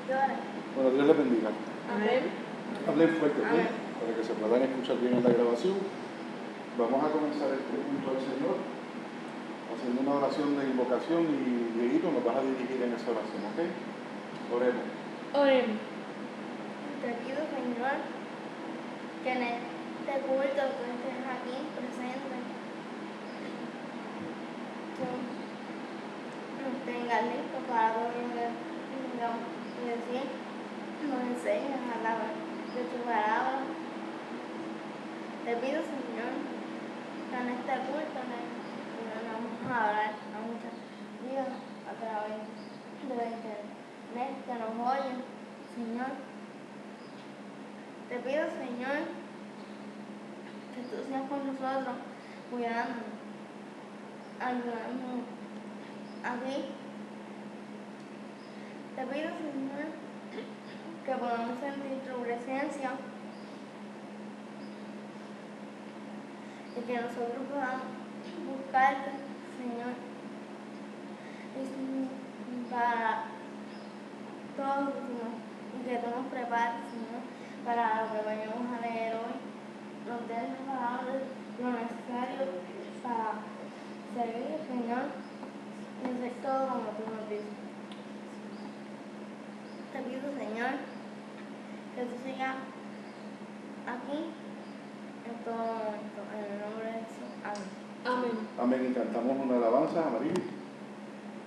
Bueno, Dios les bendiga. Amén. Hablen fuerte, ¿ok? Amén. Para que se puedan escuchar bien en la grabación. Vamos a comenzar este culto al Señor haciendo una oración de invocación y Dieguito nos vas a dirigir en esa oración, ¿ok? Oremos. Oremos. Te pido, Señor, que en este culto tú estés aquí presente, tú nos tengas listos para todo lo que tengamos que decir, nos enseñes a hablar de tu palabra. Te pido, Señor, que en este culto nos vamos a hablar a muchas vidas a través de la internet que nos oyen, Señor. Te pido, Señor, que tú seas con nosotros, cuidándonos, ayudándonos a ti. Te pido, Señor, que podamos sentir tu presencia y que nosotros podamos buscarte, Señor, y para todo, Señor, y que tú nos prepares, Señor, para lo que vayamos a leer hoy. Nos des la palabra, lo necesario para servir, Señor, y hacer todo como tú nos dices. Te pido, Señor, que tú sigas aquí en todo momento, en el nombre de Jesús. Amén. Amén. Amén. Y cantamos una alabanza a María.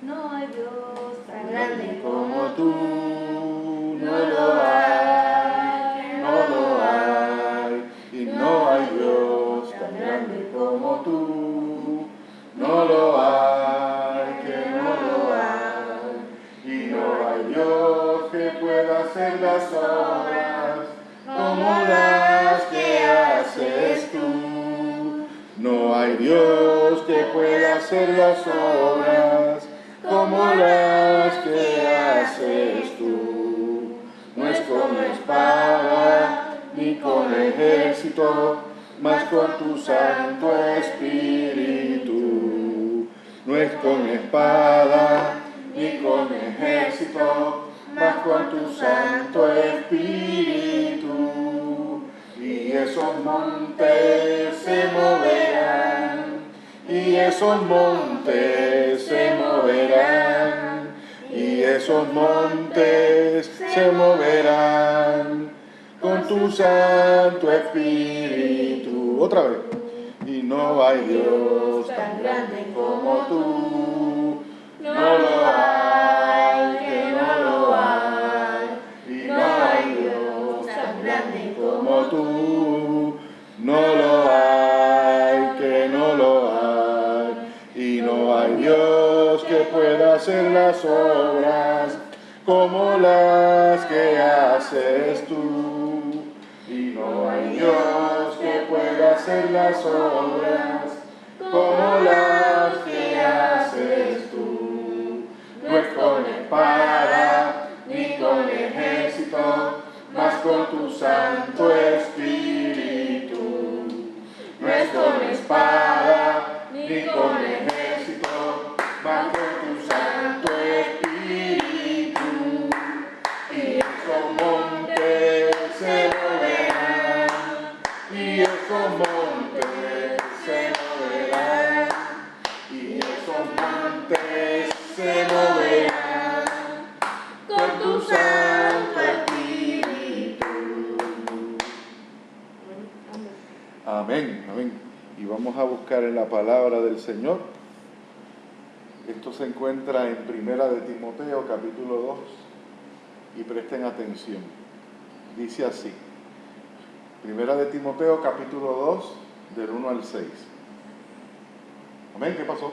No hay Dios tan grande Como tú, no lo hay, no lo hay. Y no hay Dios tan grande como tú, no lo hay, que no lo hay. Y no hay Dios que pueda hacer las obras como las que haces tú. No hay Dios que pueda hacer las obras como las que haces tú. No es con espada ni con ejército, mas con tu Santo Espíritu. No es con espada ni con ejército, mas con tu Santo Espíritu. Y esos montes se moverán, y esos montes se moverán, y esos montes se moverán con tu Santo Espíritu. Otra vez. Y no hay Dios tan grande como tú, no lo hay, que no lo hay. Y no hay Dios tan grande como tú, no lo hay, que no lo hay. Y no hay Dios que pueda hacer las obras como las que haces tú. Y no hay Dios que pueda hacer las obras como las que haces tú. No es con espada ni con ejército, mas con tu Santo Espíritu. No es con espada ni con ejército, mas con tu Santo Espíritu. Y esos montes se moverán, y esos montes se moverán, y esos montes se moverán con tu Santo Espíritu. Amén, amén. Y vamos a buscar en la palabra del Señor. Esto se encuentra en Primera de Timoteo, capítulo 2, y presten atención. Dice así, Primera de Timoteo, capítulo 2, del 1 al 6. Amén, ¿qué pasó?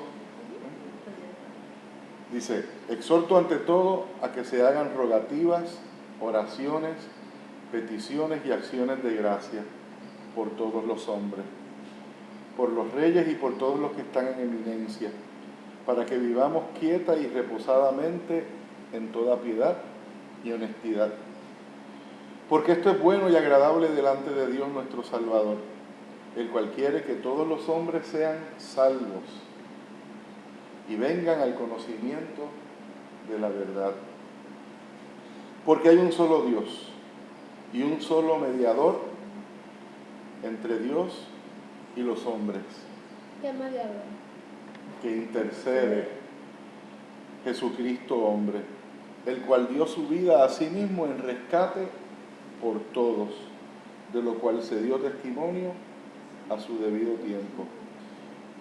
Dice, exhorto ante todo a que se hagan rogativas, oraciones, peticiones y acciones de gracia por todos los hombres, por los reyes y por todos los que están en eminencia, para que vivamos quieta y reposadamente en toda piedad y honestidad. Porque esto es bueno y agradable delante de Dios nuestro Salvador, el cual quiere que todos los hombres sean salvos y vengan al conocimiento de la verdad. Porque hay un solo Dios y un solo mediador entre Dios y los hombres, ¿Qué mediador? que intercede, Jesucristo hombre, el cual dio su vida a sí mismo en rescate por todos, de lo cual se dio testimonio a su debido tiempo.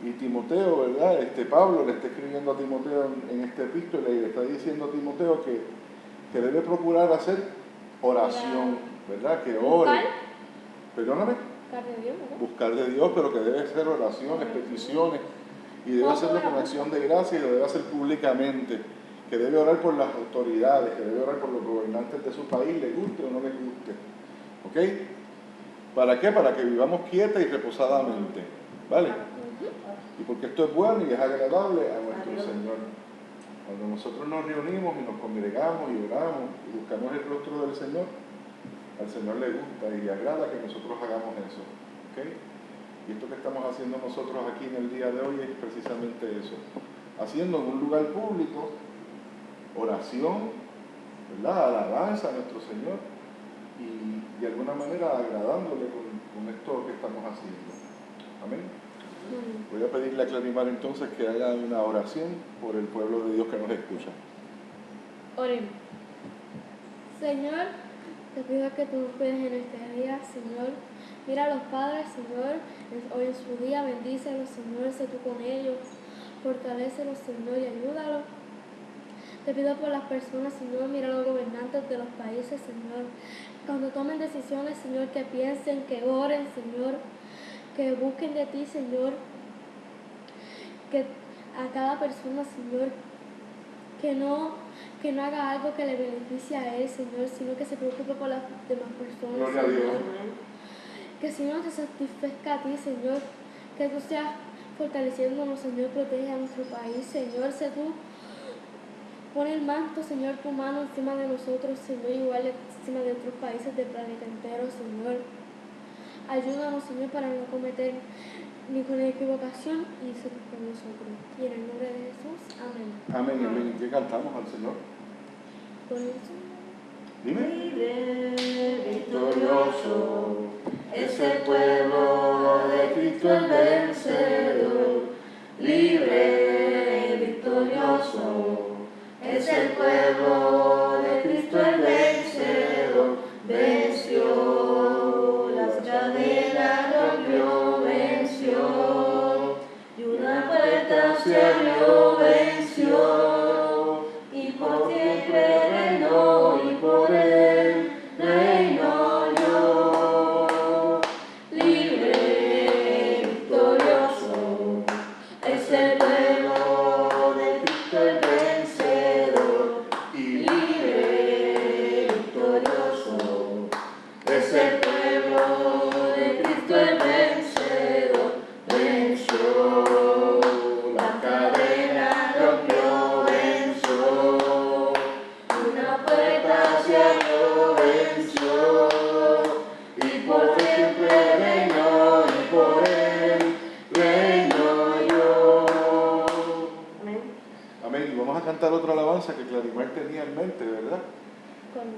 Y Timoteo, ¿verdad? Pablo le está escribiendo a Timoteo en esta epístola y le está diciendo a Timoteo que debe procurar hacer oración, ¿verdad? Que ore. ¿Buscar? Perdóname. Buscar de Dios, ¿verdad? Buscar de Dios, pero que debe ser oraciones, peticiones, y debe hacerlo con acción de gracia y lo debe hacer públicamente, que debe orar por las autoridades, que debe orar por los gobernantes de su país, le guste o no le guste. ¿Ok? ¿Para qué? Para que vivamos quieta y reposadamente, ¿vale? Y porque esto es bueno y es agradable a nuestro Señor. Cuando nosotros nos reunimos y nos congregamos y oramos y buscamos el rostro del Señor, al Señor le gusta y le agrada que nosotros hagamos eso. ¿Ok? Y esto que estamos haciendo nosotros aquí en el día de hoy es precisamente eso. Haciendo en un lugar público oración, ¿verdad? Alabanza a nuestro Señor y de alguna manera agradándole con esto que estamos haciendo. Amén. Voy a pedirle a Clarimar entonces que haga una oración por el pueblo de Dios que nos escucha. Oremos. Señor, te pido que tú nos cuides en este día, Señor. Mira a los padres, Señor, hoy en su día, bendícelos, Señor, sé tú con ellos, fortalécelos, Señor, y ayúdalos. Te pido por las personas, Señor, mira a los gobernantes de los países, Señor, cuando tomen decisiones, Señor, que piensen, que oren, Señor, que busquen de ti, Señor, que a cada persona, Señor, que no haga algo que le beneficie a él, Señor, sino que se preocupe por las demás personas, Gloria a Dios. Señor. Que Señor te satisfazca a ti, Señor, que tú seas fortaleciéndonos, Señor, protege a nuestro país, Señor, sé tú, pon el manto, Señor, tu mano encima de nosotros, Señor, igual encima de otros países del planeta entero, Señor. Ayúdanos, Señor, para no cometer ninguna equivocación y ser con nosotros. Y en el nombre de Jesús, amén. Amén, amén. ¿Qué cantamos al Señor? Por eso. Dime. Libre, victorioso, es el pueblo de Cristo el vencedor. Libre, victorioso, es el pueblo de Cristo el vencedor. Venció las cadenas, rompió, venció, y una puerta se abrió, venció, y por siempre reinó, y por él reino yo. Libre, victorioso, es el pueblo de Cristo el vencedor. Y libre, victorioso, es el pueblo de Cristo el vencedor. Venció la cadena, rompió, venció, una puerta se abrió, venció, y por siempre reinó, y por él reino yo. Amén. Amén. Y vamos a cantar otra alabanza que Clarimar tenía en mente, ¿verdad? Con la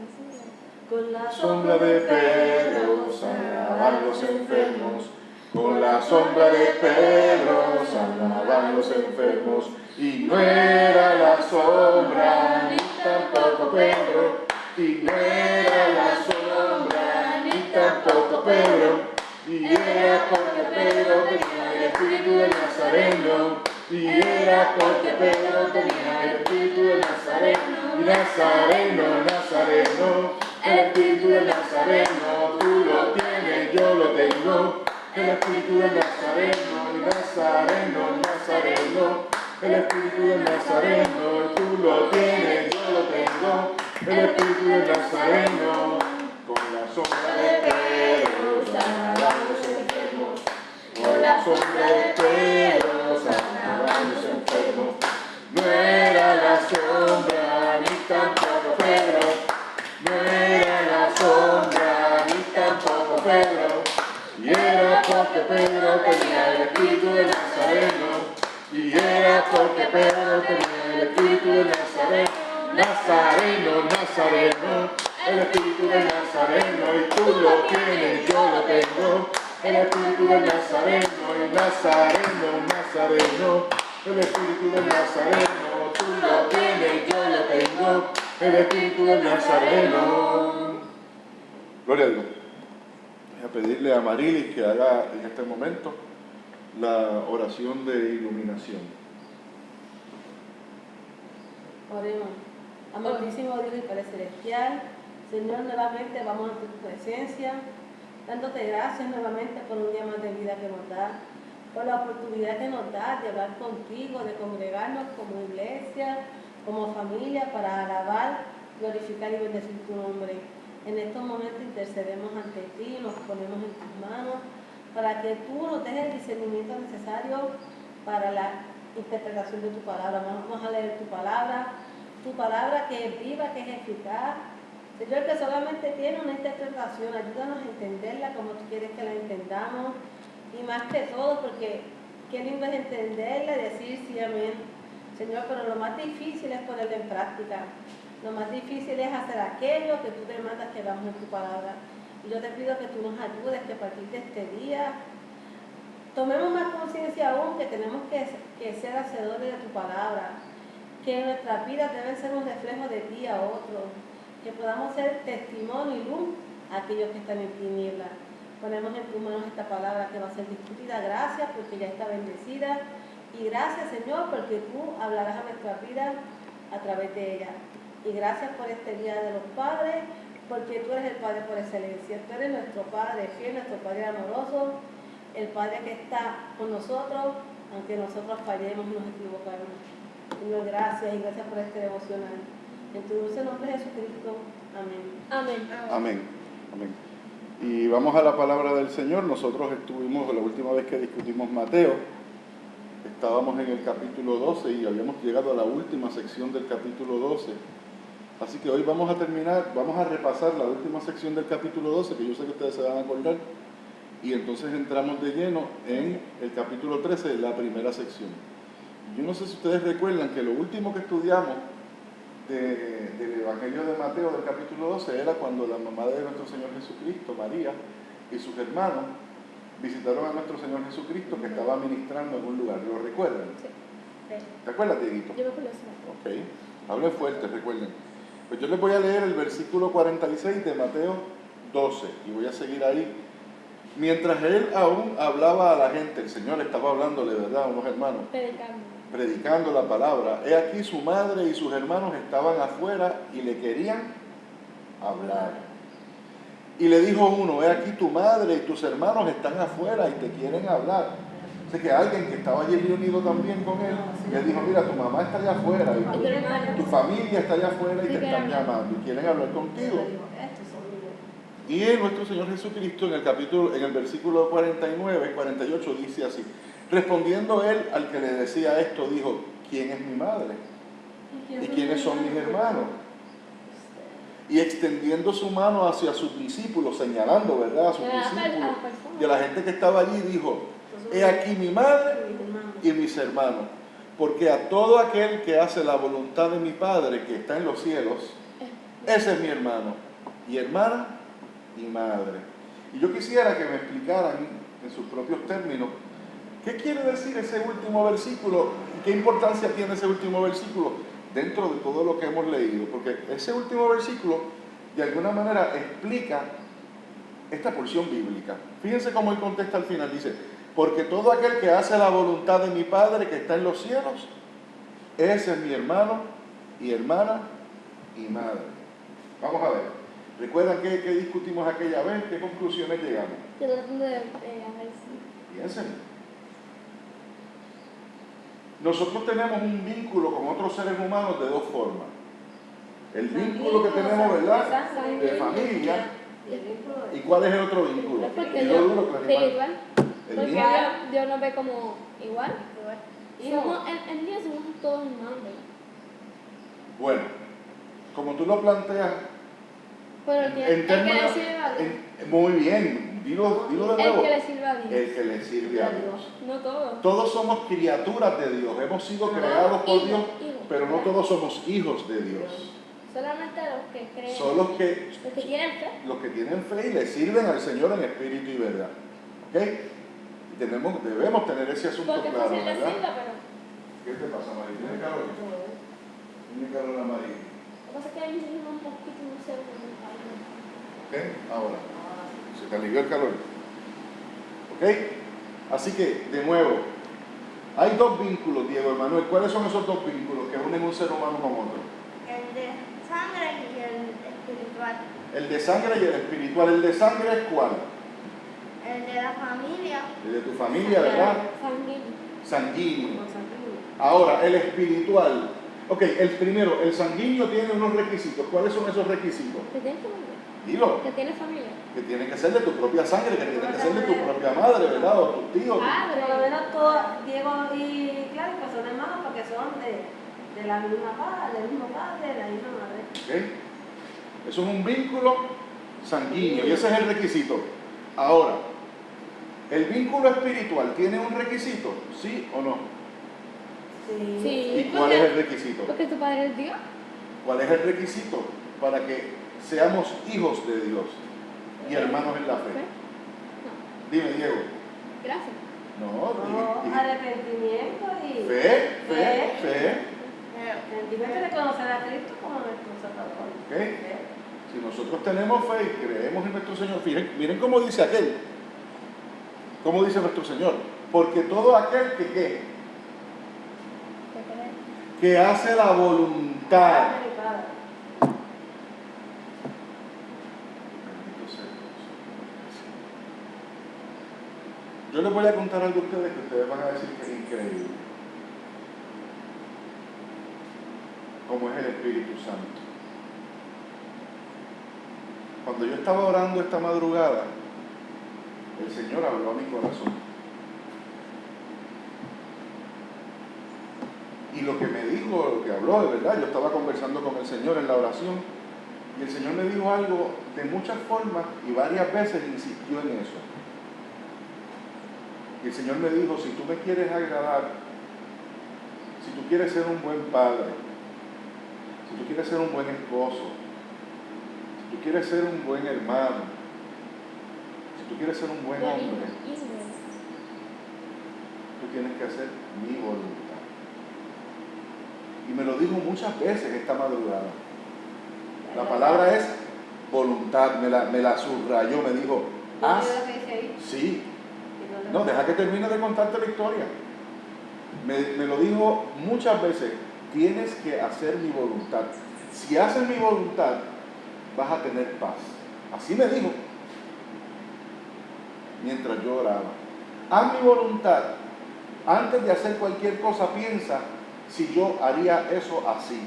Con la Sombra de Pedro sanaban los enfermos, con la sombra de Pedro sanaban los enfermos, y no era la sombra ni tampoco Pedro, y no era la sombra ni tampoco Pedro, y era porque Pedro tenía el espíritu del Nazareno, y era porque Pedro tenía el espíritu del Nazareno, y Nazareno, Nazareno. El espíritu del Nazareno, tú lo tienes, yo lo tengo. El espíritu del Nazareno, y Nazareno, Nazareno. El espíritu del Nazareno, tú lo tienes, yo lo tengo. El espíritu del Nazareno, con la sombra de Pedro sanaban los enfermos. Con la sombra de Pedro sanaban los enfermos. No era la sombra ni tampoco Pedro. No era la sombra ni tampoco Pedro, y era porque Pedro tenía el espíritu del Nazareno, y era porque Pedro tenía el espíritu del Nazareno. Nazareno, Nazareno, el espíritu del Nazareno, y tú lo tienes, yo lo tengo. El espíritu del Nazareno, el Nazareno, Nazareno, el espíritu del Nazareno, tú lo tienes, yo lo tengo. El espíritu del Nazareno. Gloria a Dios. Voy a pedirle a Marilis que haga en este momento la oración de iluminación. Oremos. Amantísimo Dios y Padre Celestial, Señor, nuevamente vamos a tu presencia, dándote gracias nuevamente por un día más de vida que nos da, por la oportunidad que nos da de hablar contigo, de congregarnos como iglesia, como familia, para alabar, glorificar y bendecir tu nombre. En estos momentos intercedemos ante ti, nos ponemos en tus manos, para que tú nos des el discernimiento necesario para la interpretación de tu palabra. Vamos a leer tu palabra que es viva, que es eficaz. Señor, que solamente tiene una interpretación, ayúdanos a entenderla como tú quieres que la entendamos. Y más que todo, porque qué lindo es entenderla y decir sí, amén. Señor, pero lo más difícil es ponerla en práctica. Lo más difícil es hacer aquello que tú demandas que hagamos en tu palabra. Y yo te pido que tú nos ayudes, que a partir de este día tomemos más conciencia aún que tenemos que ser hacedores de tu palabra, que nuestras vidas deben ser un reflejo de ti a otros, que podamos ser testimonio y luz a aquellos que están en tinieblas. Ponemos en tus manos esta palabra que va a ser discutida. Gracias porque ya está bendecida. Y gracias, Señor, porque tú hablarás a nuestras vidas a través de ella. Y gracias por este día de los padres, porque tú eres el Padre por excelencia. Tú eres nuestro Padre fiel, nuestro Padre amoroso, el Padre que está con nosotros, aunque nosotros fallemos y nos equivocamos. Señor, gracias y gracias por este devocional. En tu dulce nombre de Jesucristo. Amén. Amén. Amén. Amén. Y vamos a la palabra del Señor. Nosotros estuvimos, la última vez que discutimos Mateo, estábamos en el capítulo 12 y habíamos llegado a la última sección del capítulo 12. Así que hoy vamos a terminar, vamos a repasar la última sección del capítulo 12, que yo sé que ustedes se van a acordar, y entonces entramos de lleno en el capítulo 13, la primera sección. Yo no sé si ustedes recuerdan que lo último que estudiamos del Evangelio de Mateo del capítulo 12 era cuando la mamá de nuestro Señor Jesucristo, María, y sus hermanos visitaron a nuestro Señor Jesucristo que estaba ministrando en un lugar. ¿Lo recuerdan? Sí. ¿Te acuerdas, Dieguito? Yo me acuerdo eso. Ok. Hablen fuerte, recuerden. Pues yo les voy a leer el versículo 46 de Mateo 12 y voy a seguir ahí. Mientras él aún hablaba a la gente, el Señor estaba hablándole, ¿verdad?, a unos hermanos, predicando la palabra. He aquí su madre y sus hermanos estaban afuera y le querían hablar. Y le dijo uno, he aquí tu madre y tus hermanos están afuera y te quieren hablar. Así que alguien que estaba allí reunido también con él, le dijo, mira, tu mamá está allá afuera y tu familia está allá afuera y te están llamando y quieren hablar contigo. Y nuestro Señor Jesucristo en el versículo 49, 48 dice así, respondiendo él al que le decía esto, dijo, ¿quién es mi madre? ¿Y quiénes son mis hermanos? Y extendiendo su mano hacia sus discípulos, señalando, ¿verdad?, a sus discípulos y a la gente que estaba allí, dijo, he aquí mi madre y mis hermanos, porque a todo aquel que hace la voluntad de mi Padre que está en los cielos, ese es mi hermano y hermana y madre. Y yo quisiera que me explicaran en sus propios términos qué quiere decir ese último versículo y qué importancia tiene ese último versículo dentro de todo lo que hemos leído, porque ese último versículo de alguna manera explica esta porción bíblica. Fíjense cómo él contesta al final, dice, porque todo aquel que hace la voluntad de mi Padre que está en los cielos, ese es mi hermano y hermana y madre. Vamos a ver. ¿Recuerdan qué discutimos aquella vez? ¿Qué conclusiones llegamos? Yo tratando de análisis. Piensen. Nosotros tenemos un vínculo con otros seres humanos de dos formas. El vínculo que tenemos, ¿verdad?, de familia. ¿Y cuál es el otro vínculo? Porque Dios nos ve como igual. En Dios somos todos hermanos. Bueno, como tú lo planteas, pero en términos, muy bien, Dilo de El nuevo. que le sirve a Dios. El que le sirve a Dios. No todos. Todos somos criaturas de Dios, hemos sido creados por Hijos, Dios, hijos, pero no ¿verdad? todos somos hijos de Dios. Solamente los que creen. Son los que tienen fe. tienen fe y le sirven al Señor en espíritu y verdad. ¿Ok? Debemos tener ese asunto Porque claro, fácil les ¿verdad? sirve, pero. ¿Qué te pasa, María? ¿Tienes calor? ¿Tienes calor, María? Lo que pasa es que a mí se me un poquito, no sé, como un calor. ¿Ok? Ahora. Se te alivió el calor. ¿Ok? Así que, de nuevo, hay dos vínculos, Diego Emanuel. ¿Cuáles son esos dos vínculos que unen un ser humano con otro? El de sangre y el espiritual. El de sangre y el espiritual. ¿El de sangre es cuál? El de la familia. El de tu familia, ¿verdad? Sanguíneo. Sanguíneo. Con sanguíneo. Ahora, el espiritual. Ok, el primero, el sanguíneo tiene unos requisitos. ¿Cuáles son esos requisitos? Que tiene familia. Dilo. Que tiene familia. Que tienen que ser de tu propia sangre, que tienen que ser de tu propia madre, ¿verdad? O tus tíos. Por lo menos todos, Diego y Clary, pues son hermanos porque son de la misma padre, del mismo padre, de la misma madre. ¿Ok? Eso es un vínculo sanguíneo y ese es el requisito. Ahora, ¿el vínculo espiritual tiene un requisito? ¿Sí o no? Sí. Sí. ¿Y cuál es el requisito? Porque tu padre es Dios. ¿Cuál es el requisito para que seamos hijos de Dios y hermanos en la fe? Dime, Diego. Gracias. No, Arrepentimiento y fe. sentimiento de conocer a Cristo como nuestro Salvador. ¿Ok? Si nosotros tenemos fe y creemos en nuestro Señor, miren cómo dice aquel, cómo dice nuestro Señor, porque todo aquel que ¿qué? Que hace la voluntad. Padre y Padre. Bendito sea Dios. Yo les voy a contar algo a ustedes que ustedes van a decir que es increíble. Como es el Espíritu Santo. Cuando yo estaba orando esta madrugada, el Señor habló a mi corazón. Y lo que me dijo, lo que habló, de verdad, yo estaba conversando con el Señor en la oración, y el Señor me dijo algo de muchas formas y varias veces insistió en eso. Y el Señor me dijo, si tú me quieres agradar, si tú quieres ser un buen padre, si tú quieres ser un buen esposo, si tú quieres ser un buen hermano, si tú quieres ser un buen hombre, tú tienes que hacer mi voluntad. Y me lo dijo muchas veces esta madrugada. La palabra es voluntad, me la subrayó, me dijo, haz, sí. No, deja que termine de contarte la historia. Me lo dijo muchas veces, tienes que hacer mi voluntad. Si haces mi voluntad, vas a tener paz. Así me dijo, mientras yo oraba. Haz mi voluntad. Antes de hacer cualquier cosa, piensa si yo haría eso así.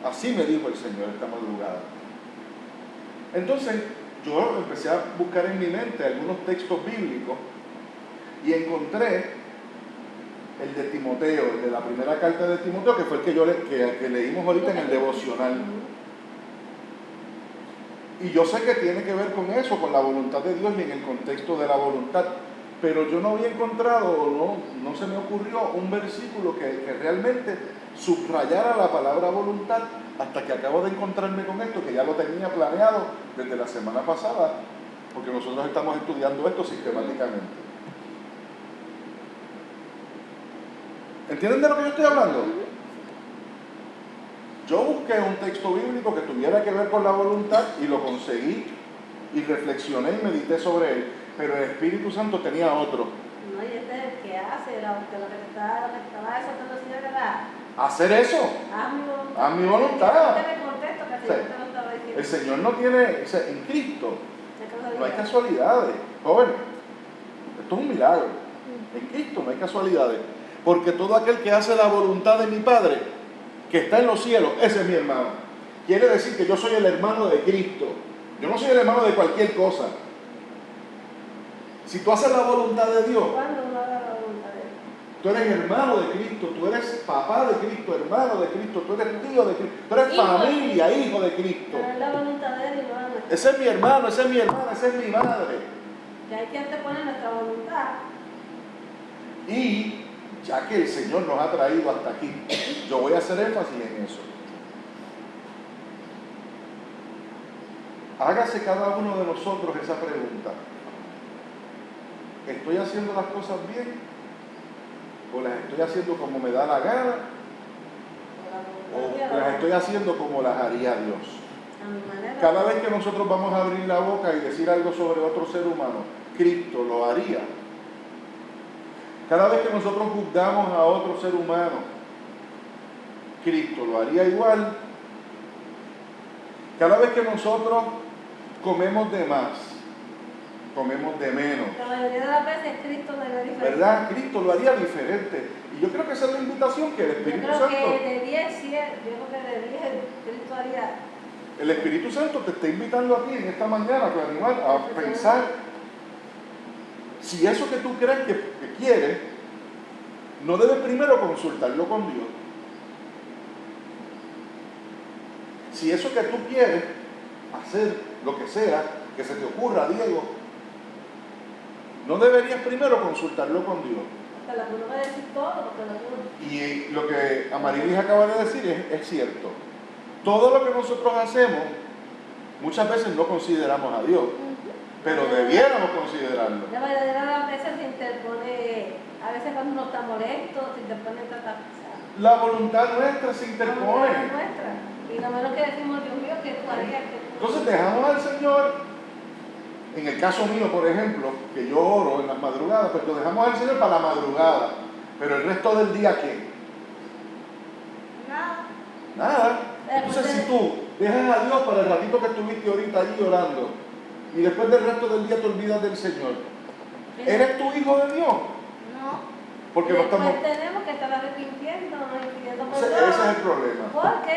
Así me dijo el Señor esta madrugada. Entonces, yo empecé a buscar en mi mente algunos textos bíblicos y encontré el de Timoteo, el de la primera carta de Timoteo, que fue el que leímos ahorita en el devocional. Y yo sé que tiene que ver con eso, con la voluntad de Dios y en el contexto de la voluntad. Pero yo no había encontrado, no se me ocurrió un versículo que realmente subrayara la palabra voluntad hasta que acabo de encontrarme con esto, que ya lo tenía planeado desde la semana pasada, porque nosotros estamos estudiando esto sistemáticamente. ¿Entienden de lo que yo estoy hablando? Yo busqué un texto bíblico que tuviera que ver con la voluntad y lo conseguí y reflexioné y medité sobre él, pero el Espíritu Santo tenía otro. No, y este es el que hace, lo que te estaba exhortando el Señor era ¿Hacer eso? haz mi voluntad. Haz mi voluntad. Este es el contexto que el Señor te lo estaba diciendo. El Señor no tiene, o sea, en Cristo no hay casualidades, jóvenes. Esto es un milagro. En Cristo no hay casualidades, porque todo aquel que hace la voluntad de mi Padre, que está en los cielos, ese es mi hermano. Quiere decir que yo soy el hermano de Cristo. Yo no soy el hermano de cualquier cosa. Si tú haces la voluntad de Dios, ¿Cuándo uno haga la voluntad de Dios? tú eres hermano de Cristo, tú eres papá de Cristo, hermano de Cristo, tú eres tío de Cristo, tú eres familia, hijo de Cristo. Pero es la voluntad de Él y no la nuestra. ese es mi hermano, ese es mi hermana, esa es mi madre. Que hay que anteponer nuestra voluntad. Y ya que el Señor nos ha traído hasta aquí, yo voy a hacer énfasis en eso. Hágase cada uno de nosotros esa pregunta. ¿Estoy haciendo las cosas bien? ¿O las estoy haciendo como me da la gana? ¿O las estoy haciendo como las haría Dios? A mi manera. Cada vez que nosotros vamos a abrir la boca y decir algo sobre otro ser humano, Cristo lo haría. Cada vez que nosotros juzgamos a otro ser humano, Cristo lo haría igual. Cada vez que nosotros comemos de más, comemos de menos, La mayoría de las veces Cristo lo haría diferente. ¿verdad? Cristo lo haría diferente. Y yo creo que esa es la invitación que el Yo Espíritu creo Santo, que de 10, 100, yo creo que de 10 Cristo haría. el Espíritu Santo te está invitando a ti en esta mañana, Clarimar, a pensar si eso que tú crees que quieres, no debes primero consultarlo con Dios. Si eso que tú quieres, hacer lo que sea, que se te ocurra, Diego, no deberías primero consultarlo con Dios. Hasta la uno va a decir todo, porque la uno. Y lo que Amarilis acaba de decir es cierto. Todo lo que nosotros hacemos, muchas veces no consideramos a Dios, pero debiéramos considerarlo. La mayoría de las veces se interpone, a veces cuando uno está molesto, se interpone tanta cosa. La voluntad nuestra se La interpone. voluntad nuestra. Y lo menos que decimos, Dios mío, que tú harías que tú. Entonces dejamos al Señor, en el caso mío, por ejemplo, que yo oro en las madrugadas, pues lo dejamos al Señor para la madrugada. Pero el resto del día, ¿qué? Nada. Nada. Entonces si tú dejas a Dios para el ratito que estuviste ahorita allí orando, y después del resto del día te olvidas del Señor, ¿eres tu hijo de Dios? No. Porque Y no después estamos... tenemos que estar arrepintiéndonos y pidiendo Ese perdón. es el problema. Porque,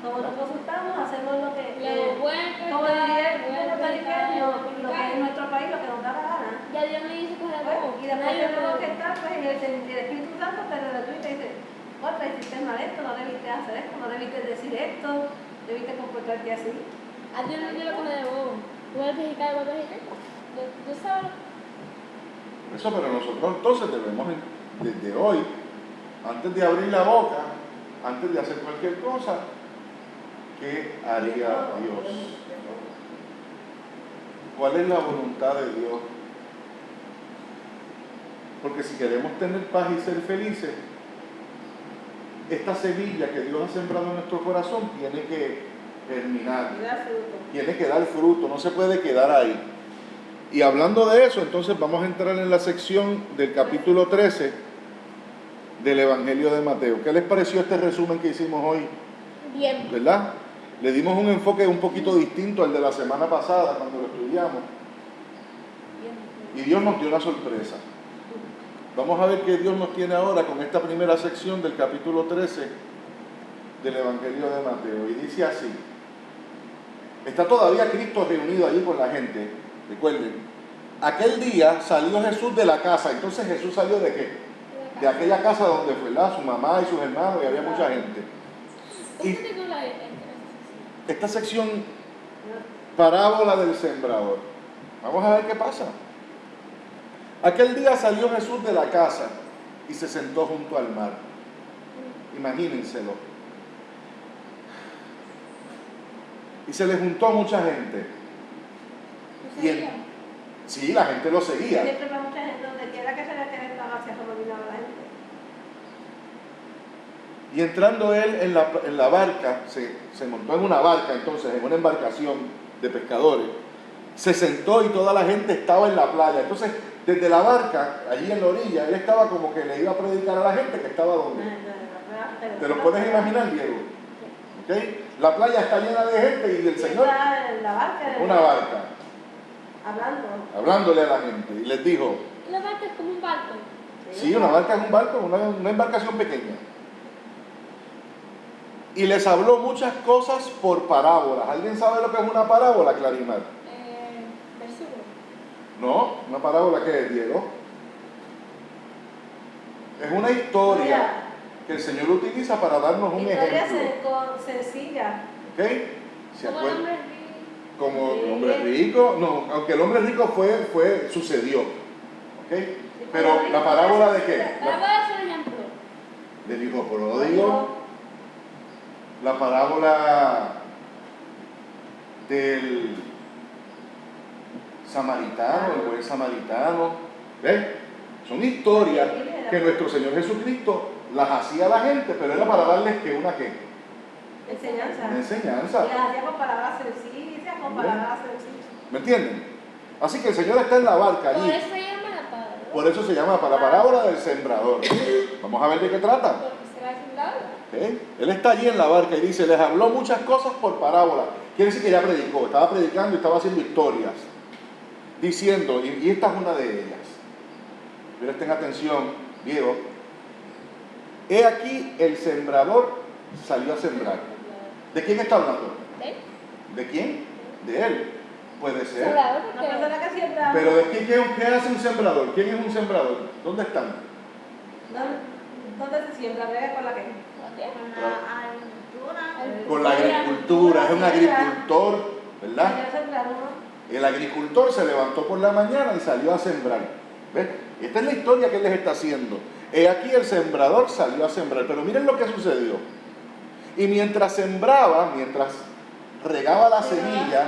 como nos consultamos, hacemos lo que. Como Como diría el puertorriqueño, lo que es nuestro país, lo que nos da la gana. Ya Dios me dice cosas Pues, como. y después tenemos que estar, pues, y el Espíritu Santo te redarguye y te dice, bueno, hiciste mal esto, no debiste hacer esto, no debiste decir esto, debiste comportarte así. A Dios no quiero coger de bobo. Tú vuelves a picar, vuelves a picar. Tú sabes. Eso, pero nosotros entonces debemos, desde hoy, antes de abrir la boca, antes de hacer cualquier cosa, ¿qué haría Dios? ¿Cuál es la voluntad de Dios? Porque si queremos tener paz y ser felices, esta semilla que Dios ha sembrado en nuestro corazón tiene que germinar, Y dar fruto. tiene que dar fruto, no se puede quedar ahí. Y hablando de eso, entonces vamos a entrar en la sección del capítulo 13 del Evangelio de Mateo. ¿Qué les pareció este resumen que hicimos hoy? Bien. ¿Verdad? Le dimos un enfoque un poquito distinto al de la semana pasada cuando lo estudiamos. Y Dios nos dio una sorpresa. Vamos a ver qué Dios nos tiene ahora con esta primera sección del capítulo 13 del Evangelio de Mateo. Y dice así. Está todavía Cristo reunido allí con la gente. Recuerden, aquel día salió Jesús de la casa. Entonces Jesús salió ¿de qué? De aquella casa donde fue su mamá y sus hermanos y había mucha gente. ¿Cómo Y se titula esta sección, parábola del sembrador. Vamos a ver qué pasa. Aquel día salió Jesús de la casa y se sentó junto al mar. Imagínenselo. Y se le juntó mucha gente. Sí, la gente lo seguía. Siempre va mucha gente, donde quiera que se le quede esta gracia, como miraba la gente. Y entrando él en la barca, se montó en una barca entonces, en una embarcación de pescadores, se sentó y toda la gente estaba en la playa. Entonces, desde la barca, allí en la orilla, él estaba como que le iba a predicar a la gente que estaba donde. ¿Te lo puedes imaginar, Diego? ¿Okay? La playa está llena de gente y el Señor, En la barca. una barca, hablándole a la gente. Y les dijo, La barca es como un barco. sí, una barca es un barco, una embarcación pequeña. Y les habló muchas cosas por parábolas. ¿Alguien sabe lo que es una parábola, Clarimar? Versículo. No, una parábola que es, Diego. Es una historia que el Señor utiliza para darnos un Historia ejemplo. sencilla. ¿Ok? ¿Se Como el acuerdan? hombre como el Sí. hombre rico, no, aunque el hombre rico sucedió, ¿ok? Pero la parábola de qué? Ahora voy a hacer un ejemplo. Del hijo pródigo, la parábola del samaritano, el buen samaritano, ¿ves? Son historias que nuestro Señor Jesucristo las hacía a la gente, pero era para darles que una qué, Enseñanza. una enseñanza. Y las hacía con palabras sencillas, con palabras sencillas. ¿Me entienden? Así que el Señor está en la barca Por allí. eso se llama la palabra. Por eso se llama la parábola del sembrador. Vamos a ver de qué trata. Porque se va a decir la hora. ¿Ok? Él está allí en la barca y dice, les habló muchas cosas por parábola. Quiere decir que ya predicó, estaba predicando y estaba haciendo historias. Diciendo, y esta es una de ellas. Presten atención, Diego. He aquí el sembrador salió a sembrar. ¿De quién está hablando? ¿Ven? ¿De quién? De él. Puede ser. Sembrador, Una porque persona que siembra. Pero ¿de qué hace un sembrador? ¿Quién es un sembrador? ¿Dónde están? ¿Dónde se siembra? ¿Brega con la que? la tierra. Con la agricultura. Con la agricultura, es un agricultor, ¿verdad? Allá sembraron, ¿no? El agricultor se levantó por la mañana y salió a sembrar. ¿Ves? Esta es la historia que él les está haciendo. He aquí el sembrador salió a sembrar. Pero miren lo que sucedió. Y mientras sembraba, mientras regaba la semilla,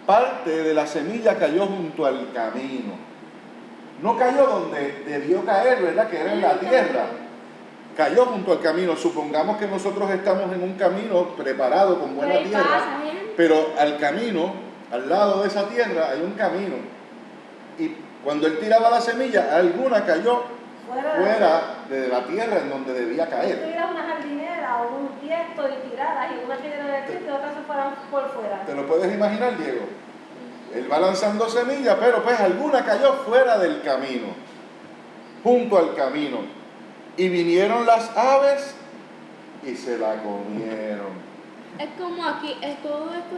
parte de la semilla cayó junto al camino. No cayó donde debió caer, ¿verdad? Que era en la tierra. Cayó junto al camino. Supongamos que nosotros estamos en un camino preparado con buena Por ahí tierra, pasa, gente. pero al camino, al lado de esa tierra, hay un camino. Y cuando él tiraba la semilla, alguna cayó fuera de la tierra en donde debía Si caer. tuvieras una jardinera o un tiesto y tiradas y una tiradas de tiesto y otras se fueran por fuera. ¿Te lo puedes imaginar, Diego? Él va lanzando semillas, pero pues alguna cayó fuera del camino, junto al camino. Y vinieron las aves y se la comieron. Es como aquí, todo esto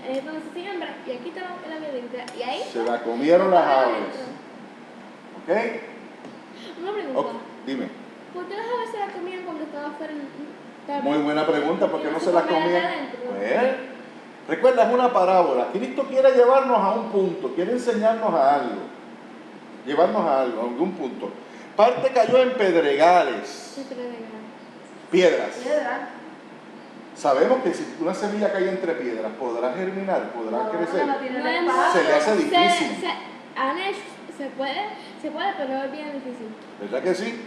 es donde se siembra y aquí está la violenta. Y ahí Se la comieron las aves. ¿Ok? Una pregunta. Ok, dime. ¿Por qué las aves se la comían cuando estaba afuera? Muy buena pregunta, ¿por qué no se la comían? adentro? Pues, recuerda, es una parábola. Cristo quiere llevarnos a un punto, quiere enseñarnos a algo. Llevarnos a algo, a algún punto. Parte cayó en pedregales, Sí, pero venga. piedras. Piedra. Sabemos que si una semilla cae entre piedras, podrá germinar, podrá crecer. No tiene No es espacio. Se le hace difícil. Han hecho, se puede, pero es bien difícil. ¿Verdad que sí?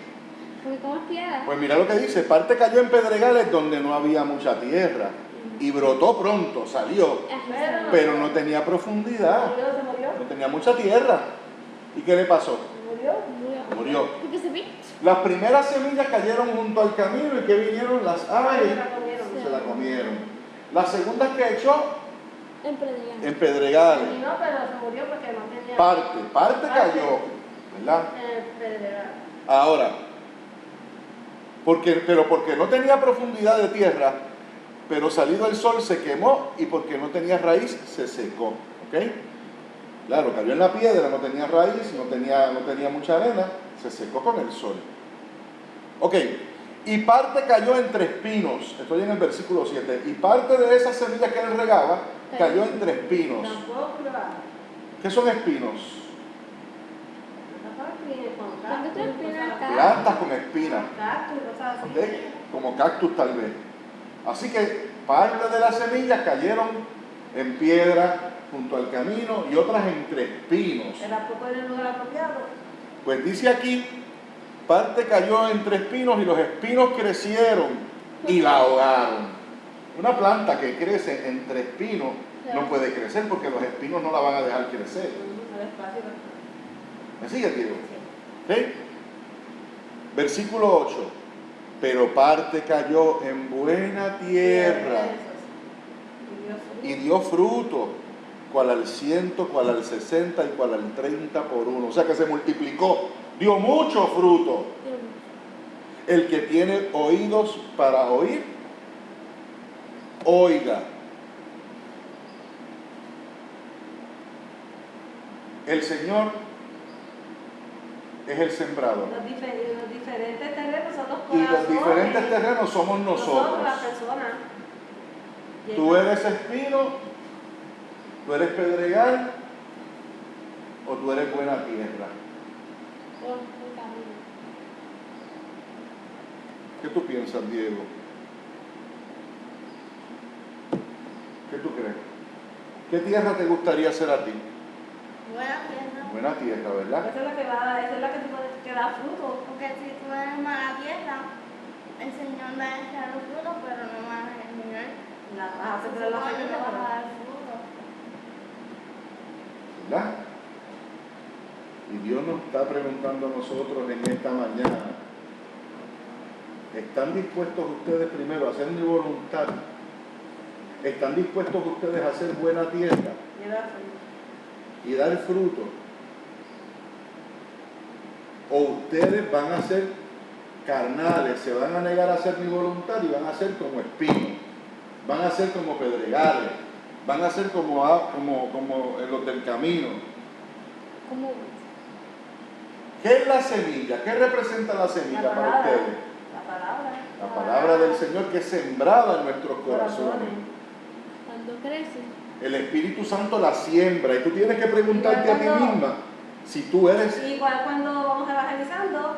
Porque como es piedra. Pues mira lo que dice, parte cayó en pedregales donde no había mucha tierra y brotó pronto, salió, pero no tenía profundidad, Se murió. no tenía mucha tierra. ¿Y qué le pasó? Murió. Porque se pica. Las primeras semillas cayeron junto al camino y que vinieron las aves Se la comieron. y se la comieron. Las segundas que echó En predicado. en pedregales, Y no, pero se murió porque no tenía. parte cayó, ¿verdad? Pedregal. Ahora, pero porque no tenía profundidad de tierra, pero salido el sol se quemó y porque no tenía raíz se secó, ¿ok? Claro, cayó en la piedra, no tenía raíz, no tenía mucha arena, se secó con el sol. Ok, y parte cayó entre espinos, estoy en el versículo 7, y parte de esas semillas que él regaba cayó entre espinos. Tampoco prueba. ¿Qué son espinos? ¿Dónde está el espina acá? Plantas con espinas. Cactus y cosas así. ¿Ok? Como cactus tal vez. Así que parte de las semillas cayeron en piedra junto al camino y otras entre espinos. Era poco en el lugar apropiado. Pues dice aquí, parte cayó entre espinos y los espinos crecieron y la ahogaron. Una planta que crece entre espinos no puede crecer porque los espinos no la van a dejar crecer. El espacio. ¿Me sigue, Diego? ¿Sí? Versículo 8. Pero parte cayó en buena tierra y dio fruto, cual al 100, cual al 60 y cual al 30 por uno. O sea que se multiplicó, dio mucho fruto. El que tiene oídos para oír, oiga. El Señor es el sembrador. Los diferentes terrenos son los Y corazones. los diferentes terrenos somos nosotros. Las personas. ¿Tú eres espino? ¿Tú eres pedregal? ¿O tú eres buena tierra? Por un camino. ¿Qué tú piensas, Diego? ¿Qué tú crees? ¿Qué tierra te gustaría ser a ti? Buena tierra. Buena tierra, ¿verdad? Esa es la que va, esa es la que te puede que da fruto. Porque si tú eres mala tierra, el Señor va a echar los frutos, pero no va a germinar. Vas a Se sembrar la supone semilla, que va a pero dar fruto. ¿Verdad? Y Dios nos está preguntando a nosotros en esta mañana, ¿están dispuestos ustedes primero a hacer mi voluntad? ¿Están dispuestos ustedes a hacer buena tierra lleva fruto. y dar fruto? ¿O ustedes van a ser carnales, se van a negar a hacer mi voluntad y van a ser como espinos, van a ser como pedregales, van a ser como los del camino? ¿Cómo? ¿Qué es la semilla? ¿Qué representa la semilla La para palabra. ustedes? La palabra. La palabra del Señor que es sembrada en nuestros corazones. Cuando crece. El Espíritu Santo la siembra y tú tienes que preguntarte a ti Cuando- misma si tú eres, Igual cuando vamos evangelizando,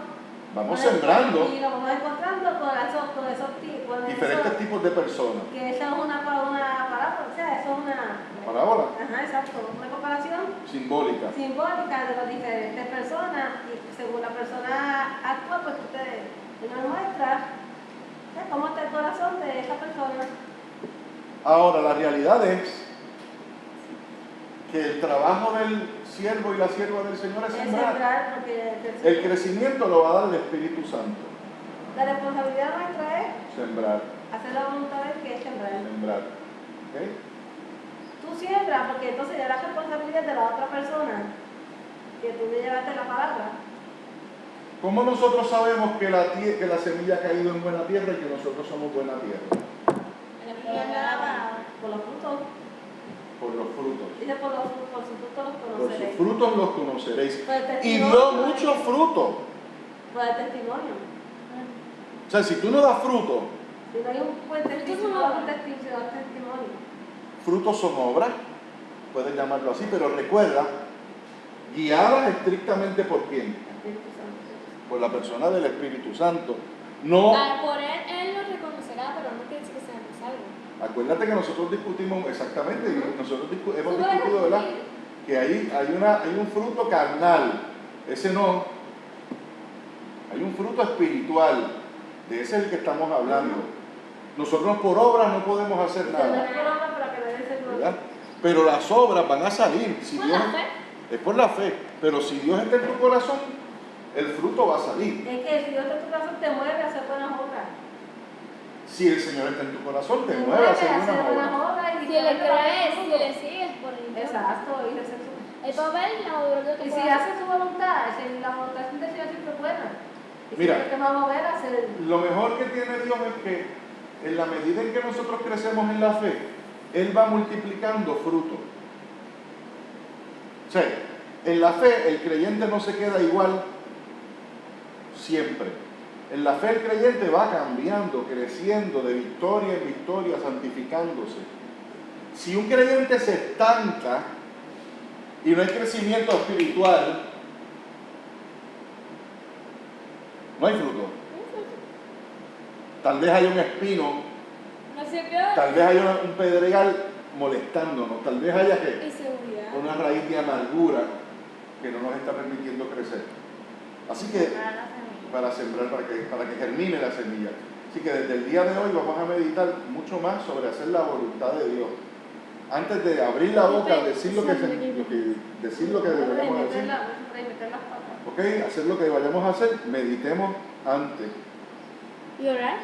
vamos sembrando y nos vamos encontrando con esos diferentes tipos de personas. que eso es una parábola, o sea, eso es una Parábola ajá, exacto, una comparación simbólica. simbólica de las diferentes personas y según la persona actúa, pues usted nos muestra cómo está el corazón de esa persona. Ahora, la realidad es que el trabajo del siervo y la sierva del Señor es Es sembrar. sembrar, porque El crecimiento lo va a dar el Espíritu Santo. la responsabilidad nuestra es Sembrar, hacer la voluntad de que es sembrar. sembrar. ¿Ok? Tú siembras, porque entonces ya la responsabilidad de la otra persona que tú le llevaste la palabra. ¿Cómo nosotros sabemos que la semilla ha caído en buena tierra y que nosotros somos buena tierra? Y en la palabra. Por los frutos. Por los frutos. Dice por sus frutos los Por sus conoceréis. frutos los conoceréis. Por el Y testimonio. dio mucho fruto. Por el testimonio. O sea, si tú no das fruto, Si no hay un buen testimonio, no hay un testimonio. frutos son obras, puedes llamarlo así, pero recuerda, guiadas estrictamente por quién? Espíritu Santo. Por la persona del Espíritu Santo. No, Por él lo reconocerá, pero no quiere decir que sea salvo. acuérdate que nosotros discutimos exactamente, y nosotros hemos Tú vas a discutido, ¿verdad? discutir. Que hay un fruto carnal, ese no, hay un fruto espiritual, de ese es el que estamos hablando. Nosotros por obras no podemos hacer Se no es nada, por obra para que le den ese ¿verdad? Pero las obras van a salir, si ¿Por Dios, la fe? es por la fe, pero si Dios está en tu corazón, el fruto va a salir. Es que si Dios en tu corazón te mueve a hacer buenas obras. Si el Señor está en tu corazón, te mueve a hacer buenas obras. y Si le te va a crees, dar si fruto. le sigues por el Exacto, y hacer su el papel y la madurez de Y tu si corazón. hace su voluntad, si la voluntad es un siempre es buena. Y Mira. si te va a mover a hacer. Lo mejor que tiene Dios es que en la medida en que nosotros crecemos en la fe, Él va multiplicando fruto. O sea, en la fe el creyente no se queda igual siempre. En la fe el creyente va cambiando, creciendo de victoria en victoria, santificándose. Si un creyente se estanca y no hay crecimiento espiritual, no hay fruto. Tal vez haya un espino, No sirvió. tal vez haya un pedregal molestándonos, tal vez haya que Inseguridad. una raíz de amargura que no nos está permitiendo crecer. Así que Para la semilla. para sembrar, para que germine la semilla. Así que desde el día de hoy vamos a meditar mucho más sobre hacer la voluntad de Dios. Antes de abrir la boca, decir lo que deberíamos decir, ¿ok? Hacer lo que vayamos a hacer, meditemos antes. ¿Y orar?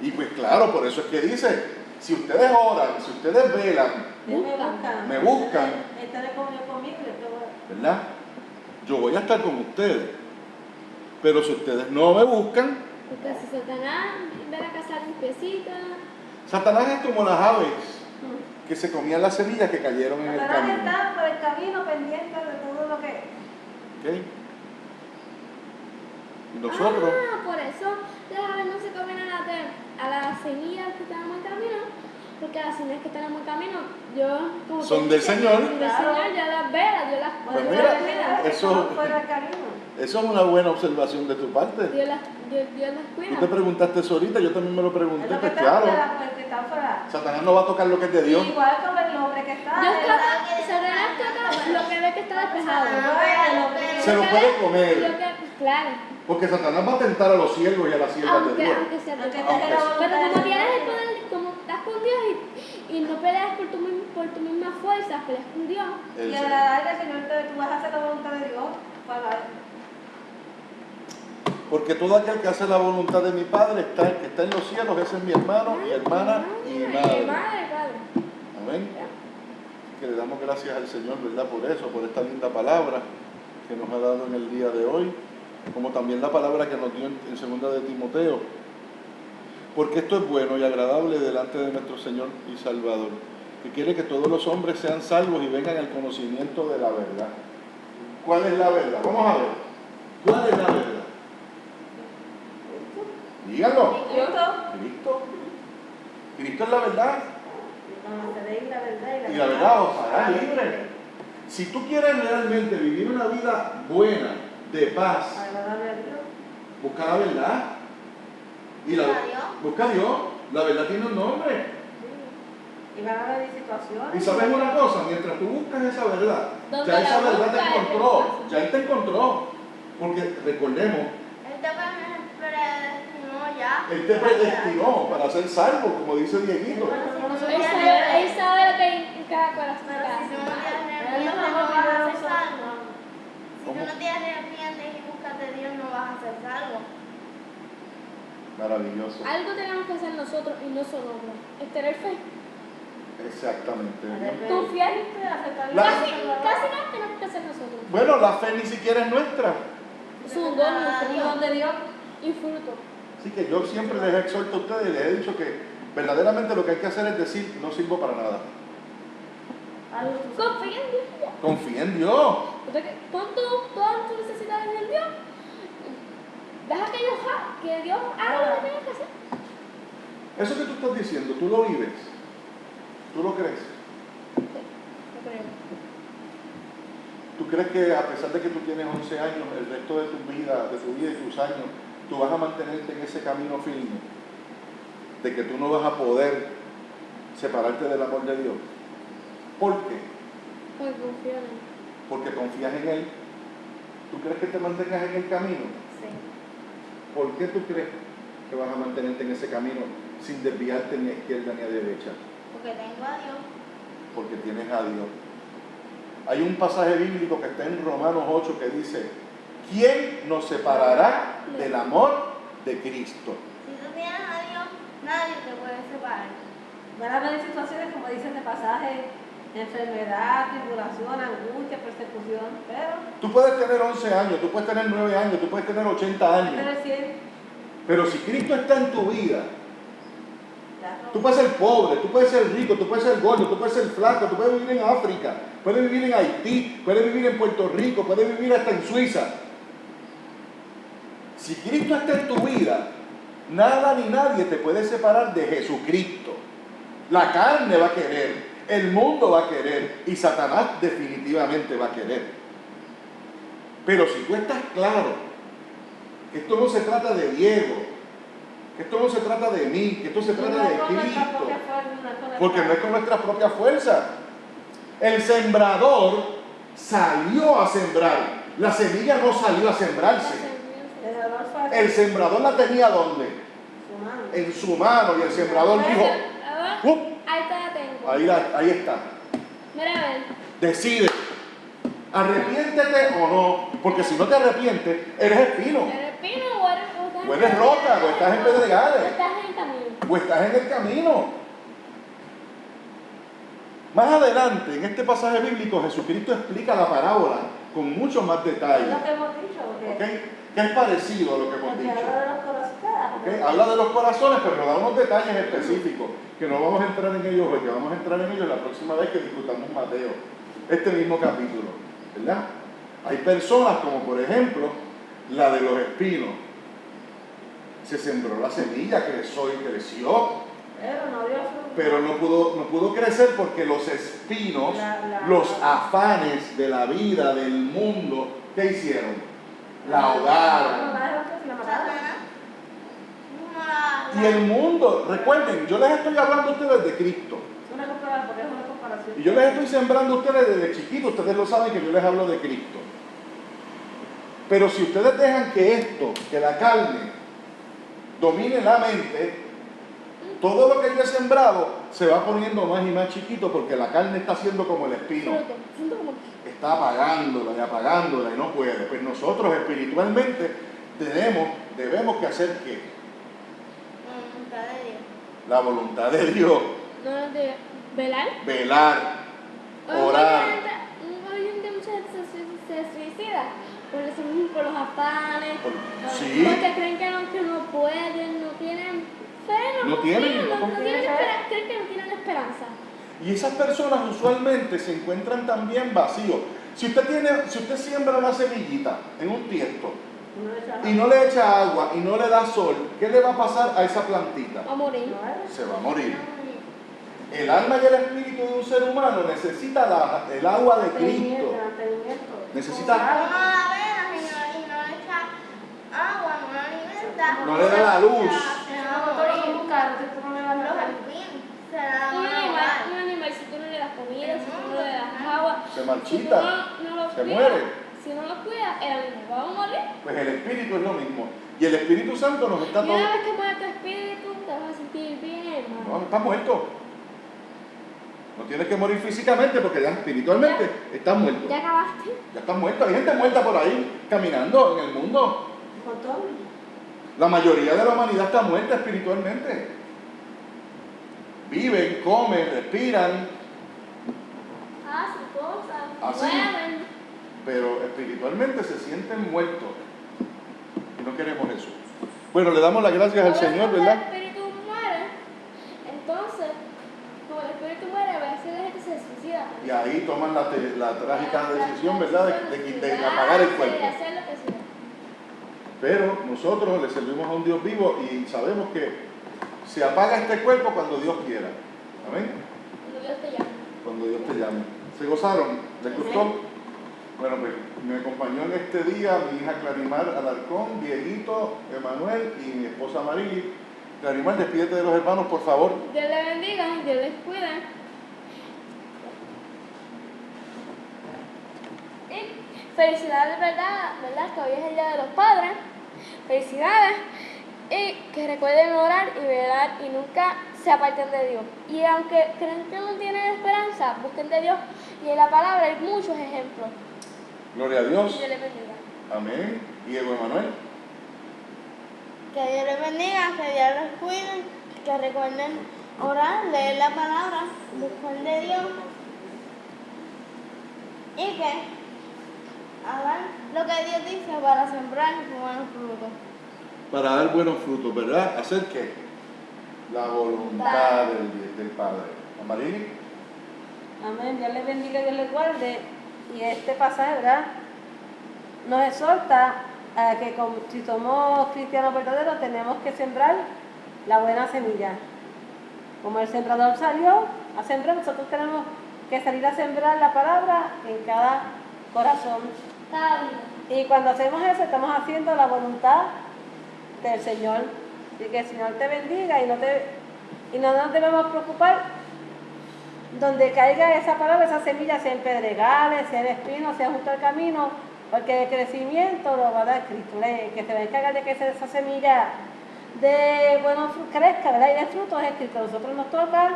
Y pues claro, por eso es que dice, si ustedes oran, si ustedes velan, me buscan. Estaré conmigo y te voy ¿verdad? Yo voy a estar con ustedes. Pero si ustedes no me buscan, Porque si Satanás ve a cazar limpiecita, Satanás es como las aves que se comían las semillas que cayeron en el Satanás camino. está por el camino pendiente de todo lo que. ¿Ok? Y nosotros, por eso las aves no se comen a las semillas que están en el camino, porque las señales que están en el camino, yo como Son que del dice, Señor. son del Señor, ya las veo, yo las Pues yo mira, las cuido. eso- fuera del camino. Eso es una buena observación de tu parte. Dios las Tú cuida. te preguntaste eso ahorita, yo también me lo Es pregunté, lo que pues está claro. fuera, pues que está fuera. Satanás no va a tocar lo que es de Dios. Igual como el hombre que está. Dios él- toca, Satanás toca lo que ve que está despejado. Se lo puede comer. Lo que, claro. Porque Satanás va a tentar a los siervos y a las siervas de Aunque Dios. sea Aunque pecado. tenga la voluntad Pero de como Dios. tienes el poder, como estás con Dios y no peleas por tu misma fuerza, peleas con Dios. El Y Señor. agradar al Señor, tú vas a hacer la voluntad de Dios. Porque todo aquel que hace la voluntad de mi Padre que está en los cielos, ese es mi hermano, mi hermana y mi madre. Padre. Amén. Que le damos gracias al Señor, ¿verdad? Por eso, por esta linda palabra que nos ha dado en el día de hoy, como también la palabra que nos dio en segunda de Timoteo. Porque esto es bueno y agradable delante de nuestro Señor y Salvador, que quiere que todos los hombres sean salvos y vengan al conocimiento de la verdad. ¿Cuál es la verdad? Vamos a ver. ¿Cuál es la verdad? Díganlo. Cristo. Cristo es la verdad. Conoceréis la verdad Y la verdad os hará libre. Si tú quieres realmente vivir una vida buena, de paz, agradable a Dios. busca la verdad. Y busca a Dios. La verdad tiene un nombre. Y van a haber situaciones. Y sabes una cosa, mientras tú buscas esa verdad, Donde ya esa la verdad te buscas, encontró. Ya Él te encontró. Porque recordemos, Él te predestinó ya. Él te predestinó para ser salvo, como dice Dieguito. Él sabe lo que hay en cada corazón. Pero si tú no te Pero arrepientes, no no vamos a vas a olvidar ser eso. salvo. Si ¿Cómo? tú no te arrepientes y buscas de Dios, no vas a ser salvo. Maravilloso. Algo tenemos que hacer nosotros y no solo hombres. Es tener fe. Exactamente. Confiar. Casi nada tenemos que hacer nosotros. Bueno, la fe ni siquiera es nuestra. Es un don, El don de Dios. y fruto. Así que yo siempre les exhorto a ustedes y les he dicho que verdaderamente lo que hay que hacer es decir, no sirvo para nada. Algo tú sabes. Confía en Dios y ya. Confía en Dios. Pon todas tus necesidades en Dios. Deja que Dios haga lo que tenga que hacer. Eso que tú estás diciendo, tú lo vives. ¿Tú lo crees? Lo creo. ¿Tú crees que a pesar de que tú tienes 11 años, el resto de tu vida y tus años, tú vas a mantenerte en ese camino firme? De que tú no vas a poder separarte del amor de Dios. ¿Por qué? Porque confío en Él. Porque confías en Él. ¿Tú crees que te mantengas en el camino? Sí. ¿Por qué tú crees que vas a mantenerte en ese camino sin desviarte ni a izquierda ni a derecha? Porque tengo a Dios. Porque tienes a Dios. Hay un pasaje bíblico que está en Romanos 8 que dice: ¿quién nos separará del amor de Cristo? Si tú tienes a Dios, nadie te puede separar. Van a haber situaciones, como dicen de pasaje, enfermedad, tribulación, angustia, persecución, pero Tú puedes tener 11 años, tú puedes tener 9 años, tú puedes tener 80 años, pero si pero si Cristo está en tu vida, tú puedes ser pobre, tú puedes ser rico, tú puedes ser gordo, tú puedes ser flaco, tú puedes vivir en África, puedes vivir en Haití, puedes vivir en Puerto Rico, puedes vivir hasta en Suiza. Si Cristo está en tu vida, nada ni nadie te puede separar de Jesucristo. La carne va a querer, el mundo va a querer y Satanás definitivamente va a querer. Pero si tú estás claro que esto no se trata de Diego, que esto no se trata de mí, que esto se trata de Cristo, porque no es con nuestra propia fuerza. El sembrador salió a sembrar, la semilla no salió a sembrarse. El sembrador la tenía ¿dónde? En su mano, y el sembrador dijo: "Up". Ahí te la tengo. Ahí está. Mira, a ver. Decide, arrepiéntete o no, porque si no te arrepientes, eres espino, ¿Eres pino o o eres roca, o estás en pedregales, o estás en el camino? o estás en el camino. Más adelante, en este pasaje bíblico, Jesucristo explica la parábola con mucho más Es detalle, lo que hemos dicho, ¿ok? porque, Que es parecido a lo que hemos porque dicho. habla de los corazones. ¿Ok? Habla de los corazones, pero nos da unos detalles específicos que no vamos a entrar en ellos hoy, que vamos a entrar en ellos la próxima vez que discutamos Mateo, este mismo capítulo, ¿verdad? Hay personas como por ejemplo la de los espinos. Se sembró la semilla, creció y creció, Pero no dio fruto. pero no pudo crecer porque los espinos, los afanes de la vida, del mundo, ¿qué hicieron? La ahogaron. Y el mundo, recuerden, yo les estoy hablando a ustedes de Cristo. Y yo les estoy sembrando a ustedes desde chiquitos, ustedes lo saben que yo les hablo de Cristo. Pero si ustedes dejan que la carne domine la mente, todo lo que yo he sembrado se va poniendo más y más chiquito porque la carne está haciendo como el espino. Está apagándola y no puede. Pues nosotros espiritualmente debemos que hacer ¿qué? La voluntad de Dios. ¿Velar? Velar, orar. Hoy en día mucha gente se suicida por los afanes, Sí. porque creen que no pueden, no tienen fe, No tienen creen que no tienen esperanza. Y esas personas usualmente se encuentran también vacíos. Si usted siembra una semillita en un tiesto y no le echa agua y no le da sol, ¿qué le va a pasar a esa plantita? A morir. Se va a morir. El alma y el espíritu de un ser humano necesita el agua de Cristo. Necesita. No le da la luz. Un animal, si tú no le das comida, si tú no le das agua, Se marchita, si tú no lo se cuidas, muere. Si no lo cuidas, el animal va a morir. Pues el espíritu es lo mismo. Y el Espíritu Santo nos está Y todo. una vez que muere tu espíritu, te vas a sentir bien, hermano. No, está muerto. No tienes que morir físicamente porque ya espiritualmente estás muerto. ¿Ya acabaste? Ya estás muerto. Hay gente muerta por ahí caminando en el mundo. La mayoría de la humanidad está muerta espiritualmente. Viven, comen, respiran, Hacen cosas, Así. mueven. pero espiritualmente se sienten muertos. Y no queremos eso. Bueno, le damos las gracias al Señor, Cuando ¿verdad? el espíritu muere, entonces, como el espíritu muere, a veces la gente se suicida. Y ahí toman la trágica decisión, ¿verdad?, de apagar el cuerpo. De hacer lo que sea. Pero nosotros le servimos a un Dios vivo y sabemos que se apaga este cuerpo cuando Dios quiera. Amén. Cuando Dios te llama. Cuando Dios te llame. ¿Se gozaron? ¿Les gustó? Bueno, pues me acompañó en este día mi hija Clarimar Alarcón, Dieguito, Emanuel y mi esposa Marily. Clarimar, despídete de los hermanos, por favor. Dios les bendiga, Dios les cuida. Y felicidades, ¿verdad? Que hoy es el Día de los Padres. Felicidades. Y que recuerden orar y velar y nunca se aparten de Dios. Y aunque creen que no tienen esperanza, busquen de Dios. Y en la palabra hay muchos ejemplos. Gloria a Dios. Que Dios les bendiga. Amén. Diego Emanuel. Que Dios les bendiga, que Dios les cuide, que recuerden orar, leer la palabra, buscar de Dios y que hagan lo que Dios dice para sembrar buenos frutos. Para dar buenos frutos, ¿verdad? ¿Hacer qué? La voluntad del Padre. Marily. Amén. Dios les bendiga y Dios les guarde. Y este pasaje, ¿verdad?, nos exhorta a que si somos cristianos verdaderos tenemos que sembrar la buena semilla. Como el sembrador salió a sembrar, nosotros tenemos que salir a sembrar la palabra en cada corazón. Cada vida. Y cuando hacemos eso, estamos haciendo la voluntad del Señor. Así que el Señor te bendiga y no nos debemos preocupar donde caiga esa palabra, esa semilla, sea en pedregales, sea en espinos, sea junto al camino, porque el crecimiento lo va a dar Cristo, que se va a encargar de que esa semilla de buenos crezca, ¿verdad?, y de frutos es Cristo. A nosotros nos toca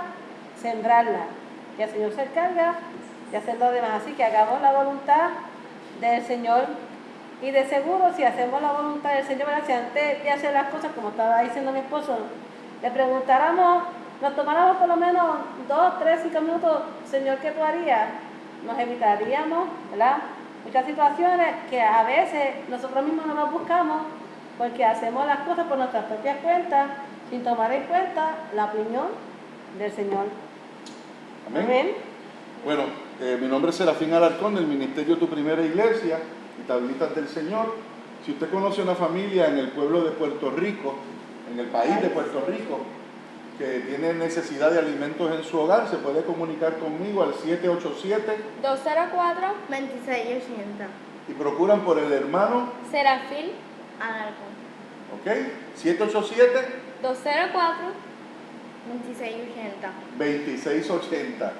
sembrarla, que el Señor se encarga de hacer lo demás. Así que hagamos la voluntad del Señor. Y de seguro, si hacemos la voluntad del Señor, ¿verdad?, si antes de hacer las cosas, como estaba diciendo mi esposo, le preguntáramos, nos tomáramos por lo menos 2, 3, 5 minutos, Señor, ¿qué tú harías? Nos evitaríamos, ¿verdad?, muchas situaciones que a veces nosotros mismos no nos buscamos porque hacemos las cosas por nuestras propias cuentas sin tomar en cuenta la opinión del Señor. Amén. Amén. Bueno, mi nombre es Serafín Alarcón, del Ministerio Tu Primera Iglesia y Tablitas del Señor. Si usted conoce una familia en el pueblo de Puerto Rico, en el país de Puerto Rico, que tiene necesidad de alimentos en su hogar, se puede comunicar conmigo al 204 2680. y procuran por el hermano, Serafín, Alarcón. ¿ok? 787 204 2680. 2680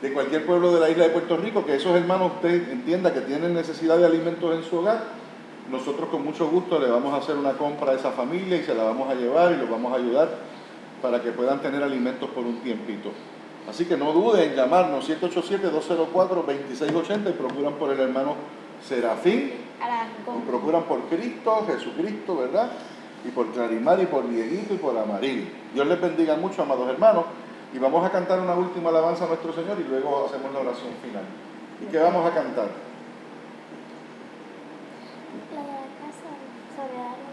de cualquier pueblo de la isla de Puerto Rico, que esos hermanos usted entienda que tienen necesidad de alimentos en su hogar. Nosotros con mucho gusto le vamos a hacer una compra a esa familia y se la vamos a llevar y los vamos a ayudar para que puedan tener alimentos por un tiempito. Así que no duden en llamarnos 787-204-2680 y procuran por el hermano Serafín, y Alarcón. procuran por Cristo, Jesucristo, ¿verdad? Y por Clarimar y por Dieguito y por Amaril. Dios les bendiga mucho, amados hermanos, y vamos a cantar una última alabanza a nuestro Señor y luego hacemos la oración final. ¿Y qué vamos a cantar? La de la casa sobre la roca.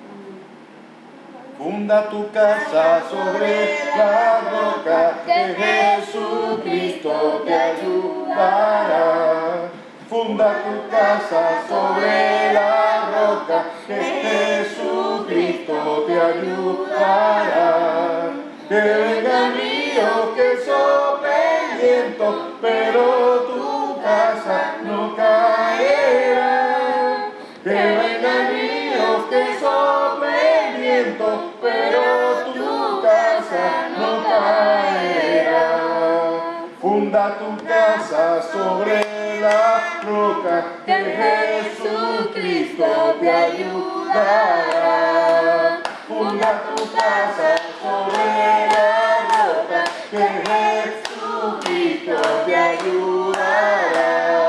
Funda tu casa sobre la roca, que Jesucristo te ayudará. Funda tu casa sobre la roca, que Jesucristo te ayudará. Que vengan ríos, que sople viento, pero tu casa no caerá. Que vengan ríos, que sople viento, pero tu casa no caerá. Funda tu casa sobre la roca, que Jesucristo te ayudará. Funda tu casa sobre la roca, que Jesucristo te ayudará.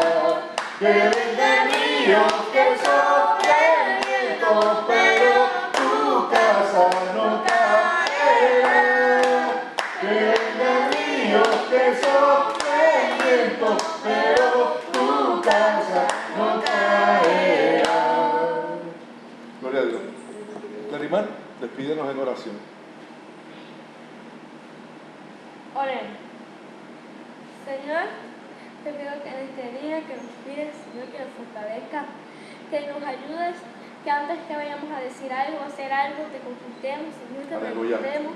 Que vengan ríos, que sople viento, pero tu casa no caerá. Que vengan ríos, que sople viento, pero tu casa no caerá. Gloria a Dios. Clarimar, despídenos en oración. Oremos. Señor, te pido que en este día que nos pides, Señor, que nos fortalezca, que nos ayudes, que antes que vayamos a decir algo, a hacer algo, te consultemos, Señor, te Aleluya. preguntemos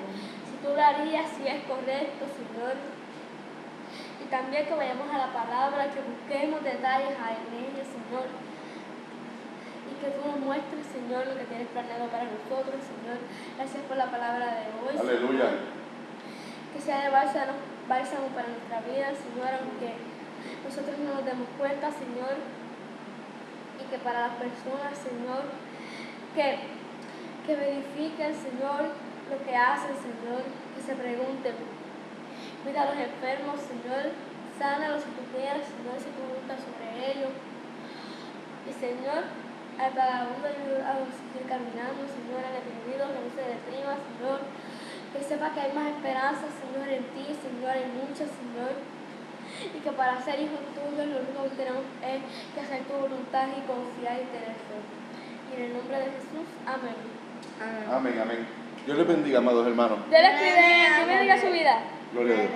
si tú lo harías, si es correcto, Señor. Y también que vayamos a la palabra, que busquemos detalles en ella, Señor. Y que tú nos muestres, Señor, lo que tienes planeado para nosotros, Señor. Gracias por la palabra de hoy, Aleluya. Señor. Que sea de bálsamo para nuestra vida, Señor, aunque nosotros no nos demos cuenta, Señor. Y que para las personas, Señor, que verifiquen, Señor, lo que hacen, Señor, que se pregunten. Mira a los enfermos, Señor, sánalos si tú quieres, Señor, si tú gustas sobre ellos. Y, Señor, a vagabundo ayuda a seguir caminando, Señor, al deprimido, que no se deprima, Señor. Que sepa que hay más esperanza, Señor, en ti, Señor, hay muchas, Señor. Y que para ser hijos tuyos lo único que tenemos es que hacer tu voluntad y confiar y tener fe. Y en el nombre de Jesús, amén. Amén, amén. Dios les bendiga, amados hermanos. Dios les bendiga su vida. Gloria a Dios.